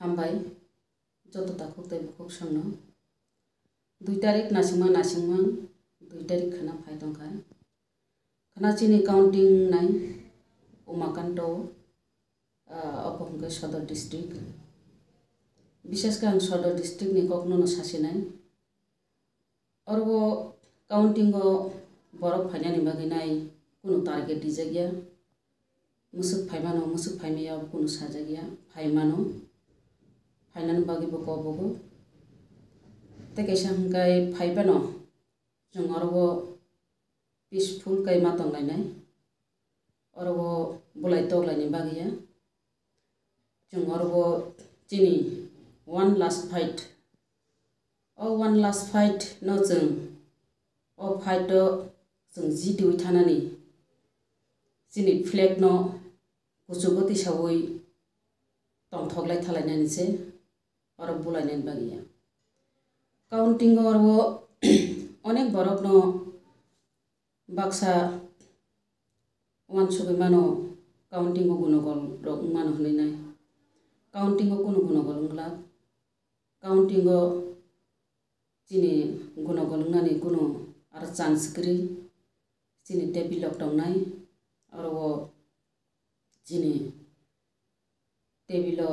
हामबाय जत ताखुक तै बुखुक संनो 2 तारिख नासिंमा 2 तारिख खाना फायदंखा खाना चिनी काउंटिंग नाय उमाकान्तो अपहंगे सदर डिस्ट्रिक्ट विशेषकर आं सदर डिस्ट्रिक्ट नि कखनो सासिनाय और वो काउंटिंग बरफ फायनानि बागै नाय कुनु टारगेट दिजागिया मुसुक फायमानो मुसुक फायमाया कुनु साजागिया फायमानो फाइनान बागी बको बको ते कैसा हंगाय फाइबानो जों और वो पीसफुल कै मातंग लाइनाय और वो बुलाई तो लाइनि बागिया जों और वो चिनी वन लास्ट फाइट न जों ओ फाइट जों जिति थानानि चिनी फ्लैग न गुजुगति सावै तंथगलाय थालायनानिसे और बुलायनाय बागिया काउंटिंग और वो अनेक बरफ न बाक्सा वानसुगै मानो काउंटिंग गुनगल रक मानो हनैनाय काउंटिंग कुनु गुनगल अंगला काउंटिंग चिनी गुनगल नानि कुनु आरो चांस गरि चिनी टेबि लकडाउन नाय और वो चिनी टेबिलो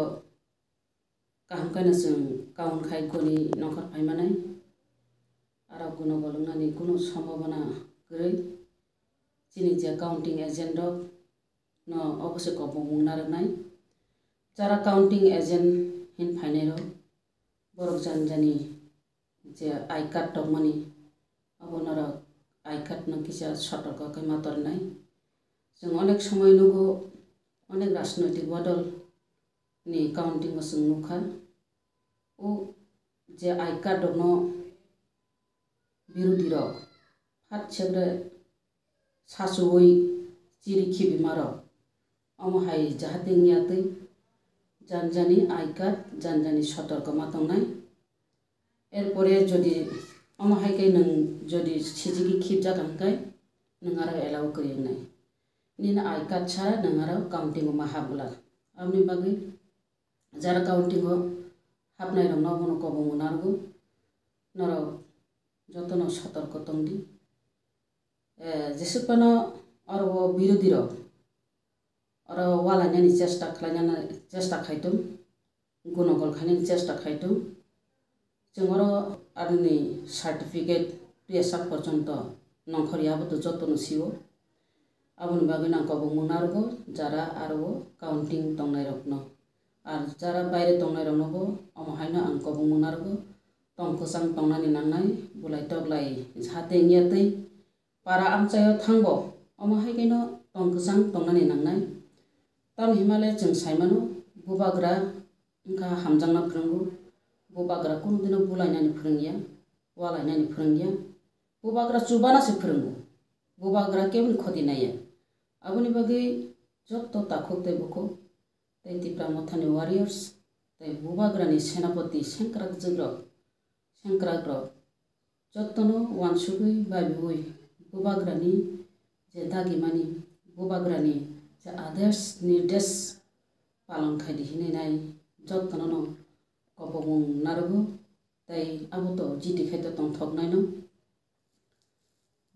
काहमकानो जों काउन खाय गनि नखर फायमानाय आरो गुनो गलंनानि कुनु सम्भावना गरै चिनि जे काउंटिंग एजेंट न अवश्य कबुं नारनाय जारा काउंटिंग एजेंट हिन फायनायरो बरक जानजानि जे आई कार्ड दमनि अबनर आई कार्ड न किसा सतर्क कै मातरनाय जों अनेक समय नुगो अनेक राजनैतिक बदल नि काउंटिंग जों नुखा ओ जे आई कार्ड न बिरोधी रक फाट सेग्रे सासुई चिरि खिबिमार अमहाय जाहाते नियातै जानजानि आई कार्ड जानजानि सतर्क मातंनाय एरपरे जदि अमहाय कै नों जदि सिजिगि खिब जागांखाय नों आरो एलाउ करिनाय निन आई कार्ड छारा नों आरो काउंटिंग मा हाबला आमनि बागै जारा काउंटिंग हाबनाय रंना बनो कबो मुनारगो नर जतन सतर्क तंगदि जेसेपन और वो विरोधी र और वालानानि चेष्टा खायतुम गुनगल खायनानि चेष्टा खायतुम जोंरो आरनि सर्टिफिकेट पेसा पर्यन्त नखरियाबो तो जतन सियो आबुन बागै ना कबो मुनारगो जारा आरो काउंटिंग तंनाय रखनो आर जारा बायरे तंनाय रखनोबो अमहायना आं कबो मुनारगो तंखसां तंनानि नांनाय बुलाय तगलाय जाहाते नियातै पारा आमचायो थांबो अमहायगैनो तंखसां तंनानि नांनाय ताम हिमालय जों सायमानो बुबाग्रा इंखा हामजांना फोरोंगो बुबाग्रा कुनु दिनो बुलायनानि फोरोंगिया वालायनानि फोरोंगिया बुबाग्रा चुबानासो फोरोंगो बुबाग्रा केबुन खदिनाया आबुनि बागै जत्त ताखुक तै बुखो तै तिप्रा मथानि वारियर्स तै बुबाग्रानि सेनापति सेंक्राग्र जत्तनो वानसुगै बाबिवै बुबाग्रानि जे दागिमानि बुबाग्रानि जे आदेश निर्देश पालन खायदि हिनाय जत्तनो कबो नारगो तै आबोतो जिति खायतो तंथगनायनो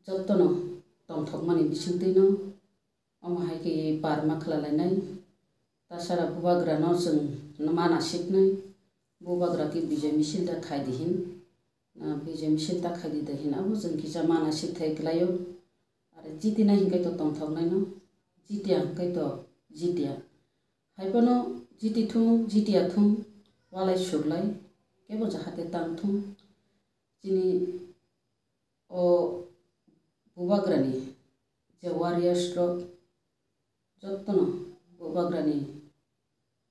जत्तनो तंथगमानि बिसिंतैनो अमहायकै बारमा खालायनाय तासारा बुबाग्रा न जों माना सिकनाय बुबाग्रा कि विजय मिছিল दा खायदिहिन विजय मिছিল दा खायदिहिन आबो जों किजा माना सिकथायग्लायो आरो जितिना हिंखायतो तंथगनायनो जितिया हिंखायतो जितिया हायबनो जितियाथुं वालाय सुरलाय केबो जाहाते तांथुं जिनि ओ बुबाग्रानि जे वारियर्स जत्तनो बुबाग्रानि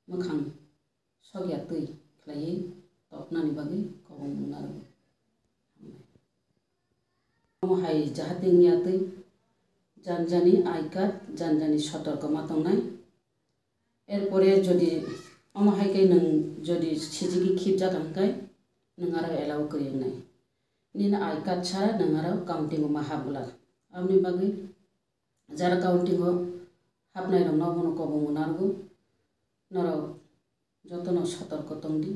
मोखां सगिया तै खलायै तपनानि बागै कबो मुनारगो अमहाय जाहाते नियातै जानजानि आई कार्ड जानजानि सतर्क मातंनाय एरपरे जदि अमहायकै नों जदि सिजिगि खिब जागांखाय नों आरो एलाउ करिनाय निन आई कार्ड छारा नों आरो काउंटिंग मा हाबला आमनि बागै जारा काउंटिंग हाबनाय रंना बनो कबो मुनारगो नर যতন সতর্ক তংদি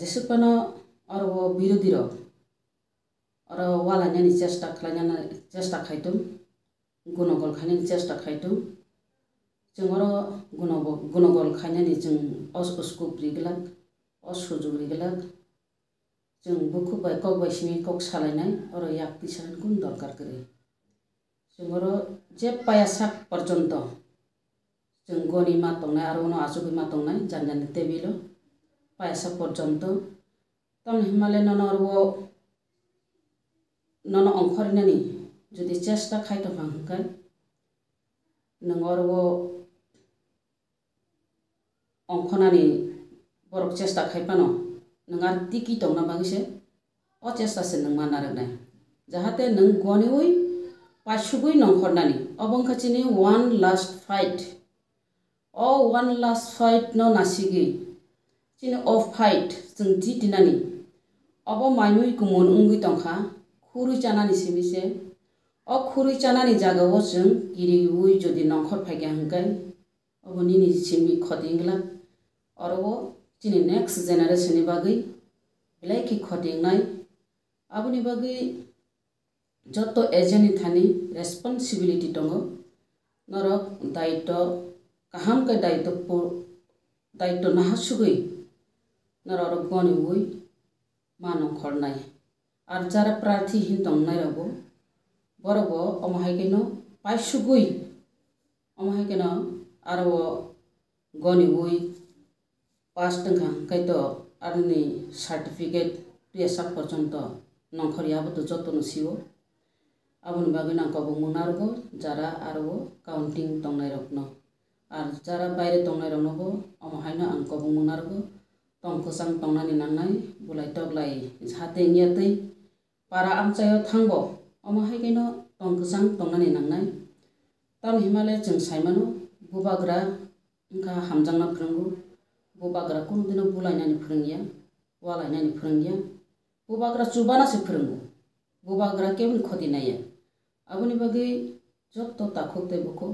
যেসেबानो आरो बिरोधीर आरो वालायनायनि चेष्टा खायदों गुनगल खायनायनि चेष्टा खायदों जों आरो गुनगल खायनायनि जों उसकुब्रिगलाक असुजुग्रिगलाक जों बुखुबाय कक बायसिनि कक सालायनाय आरो याक्ति सालायनाय गुन दरकार करे जों आरो जे पायासाक पर्यन्त जों गनि मा दंनाय आरो उनाव आजुगै मा दंनाय जानजानि टेबिल पायासा पर्यन्त तन हिमालय नन अंखरनानि जुदि चेष्टा खायतो हांखाय नों आरो अंखनानि बरक चेष्टा खायपानो नों आरो टिकि दंना बागैसे अ चेष्टासे नों मा नारनाय जाहाते नों गनिवै पासुगै नंखरनानि अबंखाचिनि वन लास्ट फाइट न नासिगै चिनि अफ फाइट जों जि दिनानि अब मायमुइ गुमन उंगै दंखा खुरुइ जानानि सिमिसे अ खुरुइ जानानि जागाव जों गिरिउइ जुदि नंखर फायगा हंखाय अब निनि सिमि खदिंगला आरो चिनि नेक्स्ट जेनारेशननि बागै बेलायखि खदिंनाय आबुनि बागै जत एजेनि थानि रेसपन्सिबिलिटी दङ नरक दायित्व काहाम के दायित्व नाहासुगै नरक गनिवै मानो खरनाय आर जारा प्रार्थी हिन दंनाय रबो बरबो अमहायकेनो पाइसुगै अमहायकेनो आरो गनिवै पास दंखा कायतो आरनि सर्टिफिकेट पिएसा पर्यन्त नंखरियाबो तो जतन सिवो आबुनि बागै नांकाबो मुनारगो जारा आरो काउंटिंग दंनाय रखनो आर जारा बायरे दंनाय रखनोबो अमहायनो आंकाबो मुनारगो तंखसां तंनानि नांनाय बुलाय तगलाय जाहाते नियातै पारा आमचायो थांबो अमहायकेनो तंखसां तंनानि नांनाय तन हिमालय जों सायमानो बुबाग्रा इंका हामजांना फोरोंगो बुबाग्रा कुनु दिनो बुलायनानि फोरोंगिया वालायनानि फोरोंगिया बुबाग्रा जुबानासो फोरोंगो बुबाग्रा केबुल खदिनाया आबुनि बागै जत्त ताखुते बुखो